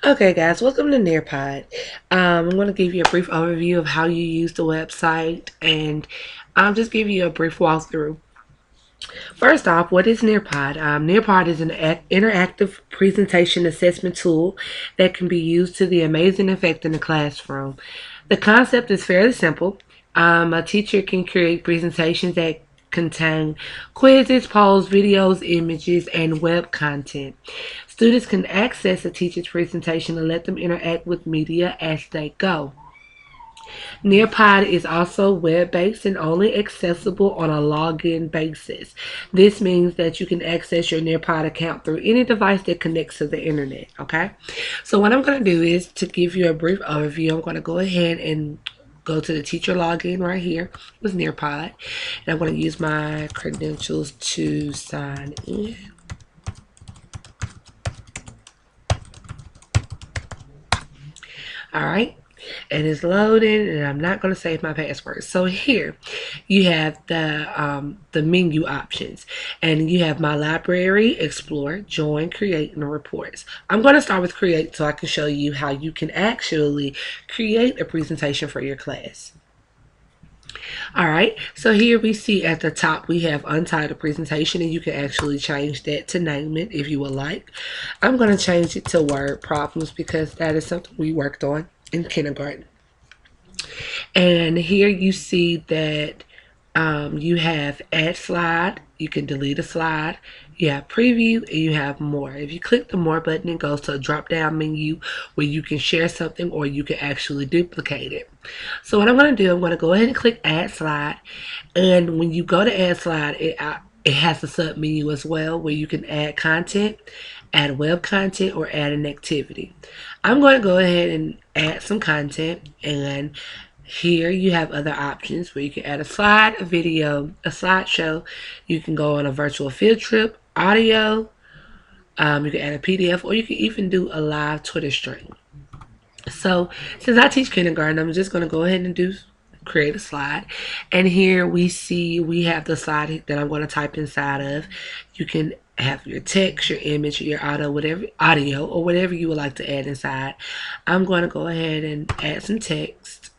Okay, guys, welcome to Nearpod. I'm going to give you a brief overview of how you use the website, and I'll just give you a brief walkthrough. First off, what is Nearpod? Nearpod is an interactive presentation assessment tool that can be used to the amazing effect in the classroom. The concept is fairly simple. A teacher can create presentations that contain quizzes, polls, videos, images, and web content. Students can access a teacher's presentation and let them interact with media as they go. Nearpod is also web-based and only accessible on a login basis. This means that you can access your Nearpod account through any device that connects to the internet. Okay, so what I'm going to do is to give you a brief overview. I'm going to go ahead and go to the teacher login right here with Nearpod, and I'm going to use my credentials to sign in. All right, and it's loading, and I'm not going to save my password. So here you have the menu options, and you have my library, explore, join, create, and reports. I'm going to start with create so I can show you how you can actually create a presentation for your class. All right, so here we see at the top we have untitled presentation, and you can actually change that to name it if you would like. I'm going to change it to word problems because that is something we worked on in kindergarten. And here you see that you have add slide, you can delete a slide, you have preview, and you have more. If you click the more button, it goes to a drop down menu where you can share something or you can actually duplicate it. So what I'm going to do, I'm going to go ahead and click add slide, and when you go to add slide, it has a sub menu as well where you can add content, add web content, or add an activity. I'm going to go ahead and add some content, and here you have other options where you can add a slide, a video, a slideshow. You can go on a virtual field trip, audio. You can add a PDF, or you can even do a live Twitter stream. So since I teach kindergarten, I'm just going to go ahead and create a slide. And here we see we have the slide that I'm going to type inside of. You can have your text, your image, your audio, or whatever you would like to add inside. I'm going to go ahead and add some text.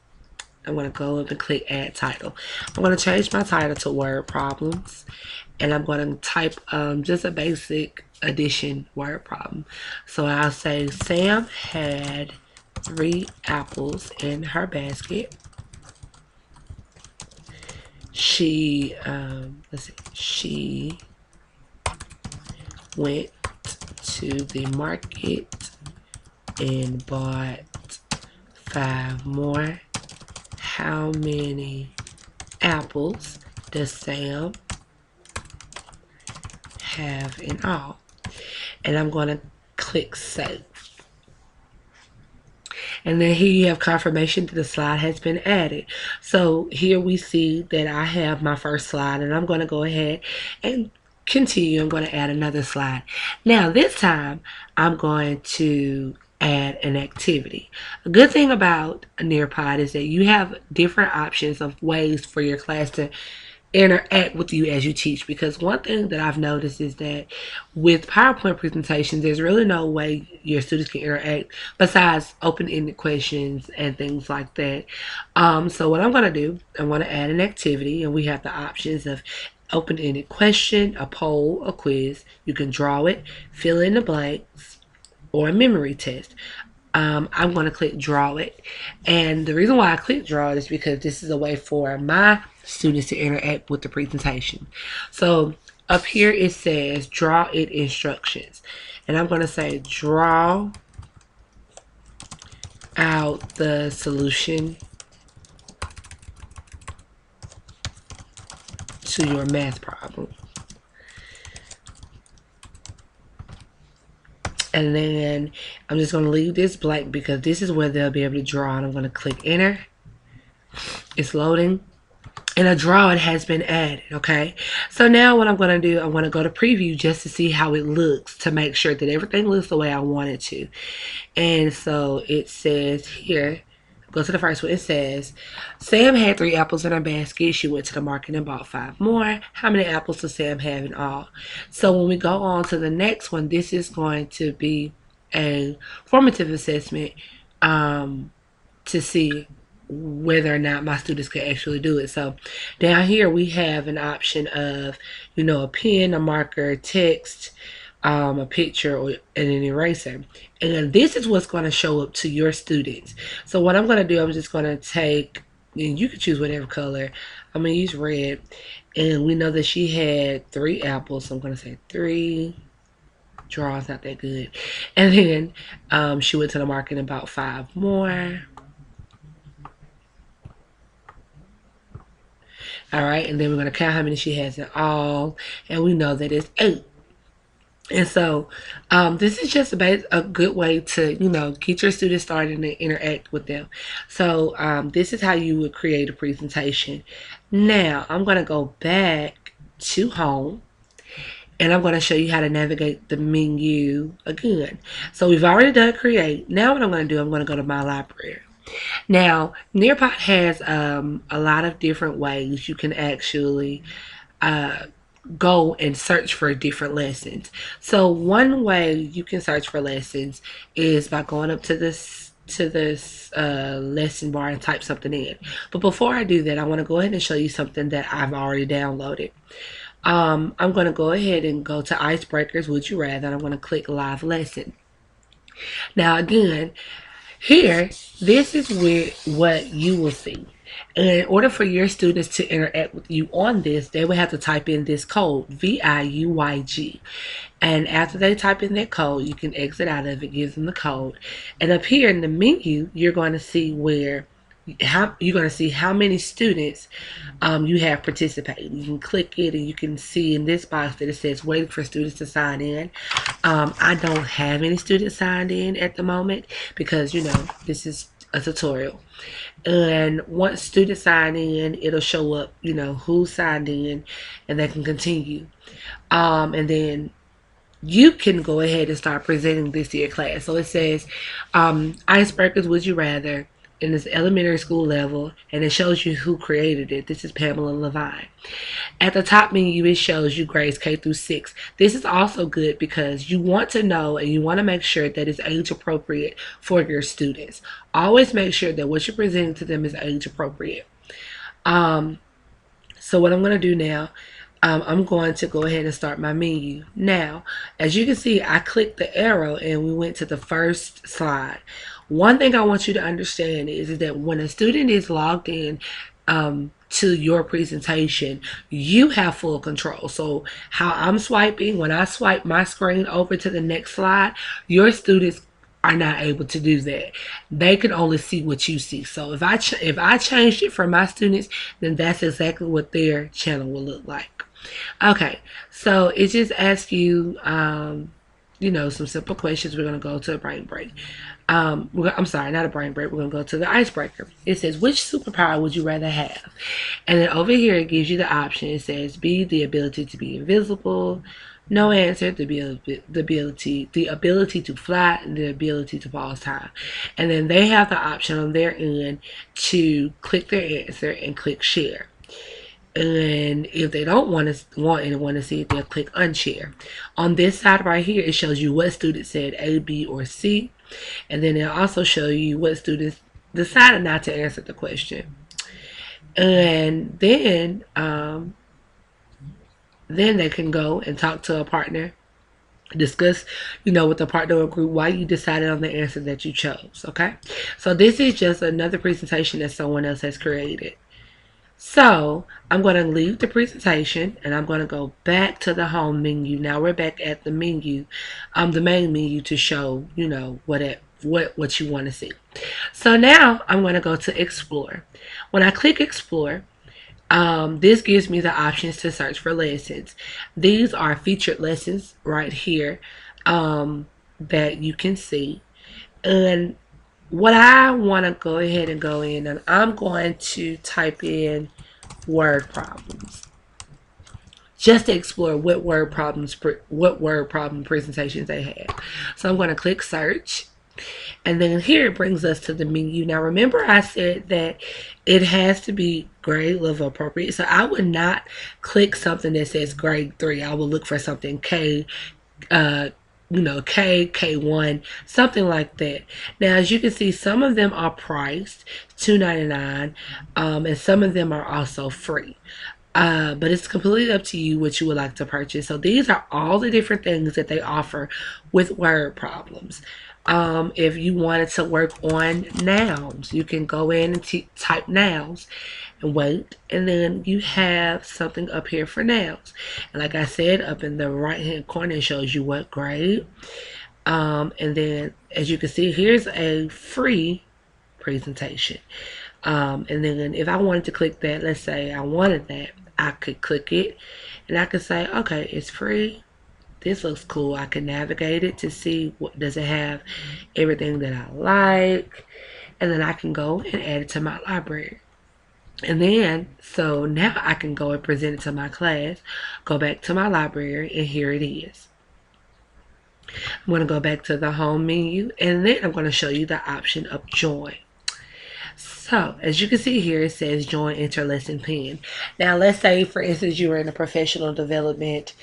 I'm going to go up and click add title. I'm going to change my title to word problems, and I'm going to type just a basic addition word problem. So I'll say Sam had 3 apples in her basket. She went to the market and bought 5 more. How many apples does Sam have in all? And I'm going to click save. And then here you have confirmation that the slide has been added. So here we see that I have my first slide, and I'm going to go ahead and continue. I'm going to add another slide. Now this time I'm going to add an activity. A good thing about Nearpod is that you have different options of ways for your class to interact with you as you teach, because one thing that I've noticed is that with PowerPoint presentations, there's really no way your students can interact besides open-ended questions and things like that. So what I'm going to do, I'm going to add an activity, and we have the options of open-ended question, a poll, a quiz. You can draw it, fill in the blanks, or a memory test. I'm going to click draw it, and the reason why I click draw it is because this is a way for my students to interact with the presentation. So up here it says draw it instructions, and I'm going to say draw out the solution to your math problem. And then I'm just going to leave this blank because this is where they'll be able to draw. And I'm going to click enter. It's loading. And a drawing has been added, okay? So now what I'm going to do, I'm going to go to preview just to see how it looks, to make sure that everything looks the way I want it to. And so it says here, go to the first one. It says, Sam had 3 apples in her basket. She went to the market and bought 5 more. How many apples does Sam have in all? So when we go on to the next one, this is going to be a formative assessment um, to see whether or not my students could actually do it. So down here we have an option of, a pen, a marker, text, a picture, or and an eraser. And this is what's going to show up to your students. So what I'm going to do, I'm just going to take, and you can choose whatever color. I'm going to use red. And we know that she had 3 apples, so I'm going to say 3. Draw's not that good. And then she went to the market about 5 more. All right, and then we're going to count how many she has in all, and we know that it's 8. And so this is just a good way to, get your students started and interact with them. So this is how you would create a presentation. Now I'm going to go back to home, and I'm going to show you how to navigate the menu again. So we've already done create. Now what I'm going to do, I'm going to go to my library. Now, Nearpod has a lot of different ways you can actually go and search for different lessons. So one way you can search for lessons is by going up to this lesson bar and type something in. But before I do that, I want to go ahead and show you something that I've already downloaded. I'm going to go ahead and go to Icebreakers, Would You Rather, and I'm going to click Live Lesson. Now again, here, this is what you will see. And in order for your students to interact with you on this, they will have to type in this code, VIUYG. And after they type in that code, you can exit out of it, gives them the code. And up here in the menu, you're going to see how many students you have participating. You can click it and you can see in this box that it says waiting for students to sign in. I don't have any students signed in at the moment because this is a tutorial. And once students sign in, it'll show up who signed in, and they can continue. And then you can go ahead and start presenting this to your class. So it says Icebreakers Would You Rather, in this elementary school level, and it shows you who created it. This is Pamela Levine. At the top menu, it shows you grades K through 6. This is also good because you want to know and you want to make sure that it's age appropriate for your students. Always make sure that what you're presenting to them is age appropriate. So what I'm going to do now, I'm going to go ahead and start my menu. Now, as you can see, I clicked the arrow and we went to the first slide. One thing I want you to understand is that when a student is logged in to your presentation, you have full control. So how I'm swiping, when I swipe my screen over to the next slide, your students are not able to do that. They can only see what you see. So if I changed it for my students, then that's exactly what their channel will look like. Okay, so it just asks you some simple questions. We're going to go to a brain break. I'm sorry, not a brain break. We're going to go to the icebreaker. It says, which superpower would you rather have? And then over here, it gives you the option. It says, B, the ability to be invisible. No answer, the ability to fly, and the ability to pause time. And then they have the option on their end to click their answer and click share. And if they don't want anyone to see it, they'll click unshare. On this side right here, it shows you what students said A, B, or C. And then it'll also show you what students decided not to answer the question. And then they can go and talk to a partner, discuss, with the partner or group why you decided on the answer that you chose. Okay, so this is just another presentation that someone else has created. So I'm going to leave the presentation and I'm going to go back to the home menu. Now we're back at the menu, the main menu, to show what you want to see. So now I'm going to go to explore. When I click explore, this gives me the options to search for lessons. These are featured lessons right here that you can see. And what I want to go ahead and go in, and I'm going to type in word problems just to explore what word problem presentations they have. So I'm going to click search, and then here it brings us to the menu. Now remember I said that it has to be grade level appropriate, so I would not click something that says grade 3. I will look for something K K, K1, something like that. Now, as you can see, some of them are priced $2.99, and some of them are also free. But it's completely up to you what you would like to purchase. So these are all the different things that they offer with word problems. If you wanted to work on nouns, you can go in and type nouns and wait, and then you have something up here for nouns. And like I said, up in the right hand corner, it shows you what grade. And then, as you can see, here's a free presentation. And then if I wanted to click that, let's say I wanted that, I could click it and I could say, okay, it's free. This looks cool. I can navigate it to see what does it have, everything that I like, and then I can go and add it to my library. And then, so now I can go and present it to my class, go back to my library, and here it is. I'm going to go back to the home menu, and then I'm going to show you the option of join. So, as you can see here, it says join interlesson pen. Now, let's say, for instance, you were in a professional development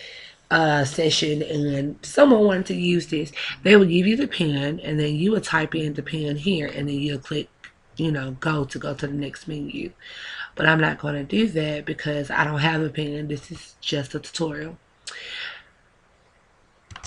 session and someone wanted to use this. They would give you the pen, and then you would type in the pen here, and then you'll click, go to the next menu. But I'm not going to do that because I don't have a pen. This is just a tutorial.